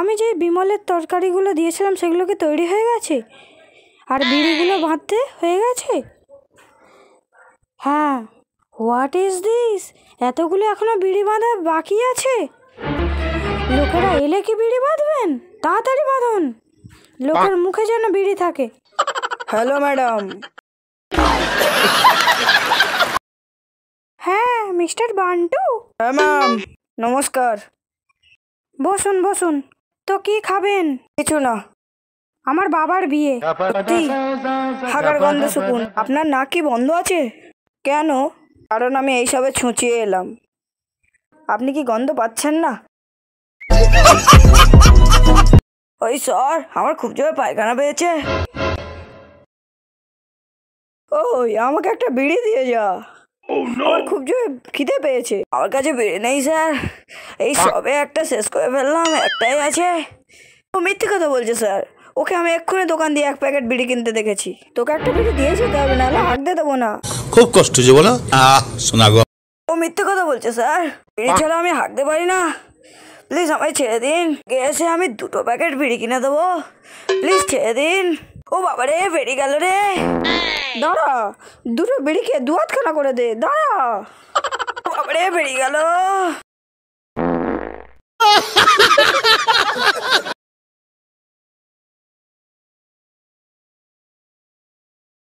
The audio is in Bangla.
আমি যে বিমলের তরকারিগুলো দিয়েছিলাম সেগুলো কি তৈরি হয়ে গেছে? আর বিড়িগুলো বাঁধতে হয়ে গেছে? হ্যাঁ। What is this? এতগুলো এখনো বিড়ি বাঁধা বাকি আছে? লোকেরা এলে কি বিড়ি বাঁধবেন? তাড়াতাড়ি বাঁধুন, লোকের মুখে যেন বিড়ি থাকে। Hello madam. হ্যাঁ মিস্টার বান্টু। হ্যাঁ ম্যাম, নমস্কার। বসুন বসুন। তো কি খাবেন? কিছু না, আমার বাবার বিয়ে। সত্যি হাগার গন্ধ শুকুন। আপনার নাক কি বন্ধ আছে? কেন? কারণ আমি এইসবে ছুঁচিয়ে এলাম। আপনি কি গন্ধ পাচ্ছেন না? ওই স্যার, আমার খুব জোরে পায়খানা পেয়েছে। ওই আমাকে একটা বিড়ি দিয়ে যা। আমার খুব জোরে খিদে পেয়েছে। আমার কাছে বিড়ি নেই স্যার, এই সবে একটা শেষ করে ফেললাম, একটাই আছে। ও মিথ্যে কথা বলছে স্যার। ওকে আমি এক্ষুনি দোকান দিয়ে 1 প্যাকেট বিড়ি কিনতে দেখেছি। তোকে একটা বিড়ি দিয়ে যেতে হবে, নাহলে হাঁক দিয়ে দেবো না। খুব কষ্ট যে বলো। শোনা গো, ও মিথ্যে কথা বলছে স্যার। বিড়ি ছাড়া আমি হাঁকতে পারি না। প্লিজ আমায় ছেড়ে দিন। এসে আমি 2 প্যাকেট বিড়ি কিনে দেবো। প্লিজ ছেড়ে দিন। ও বাবা রে, বেরিয়ে গেল রে। দাঁড়া, 2 বিড়ি খেয়ে 2 হাতখানা করে দে। দাঁড়া, বাবা রে বেরিয়ে গেল।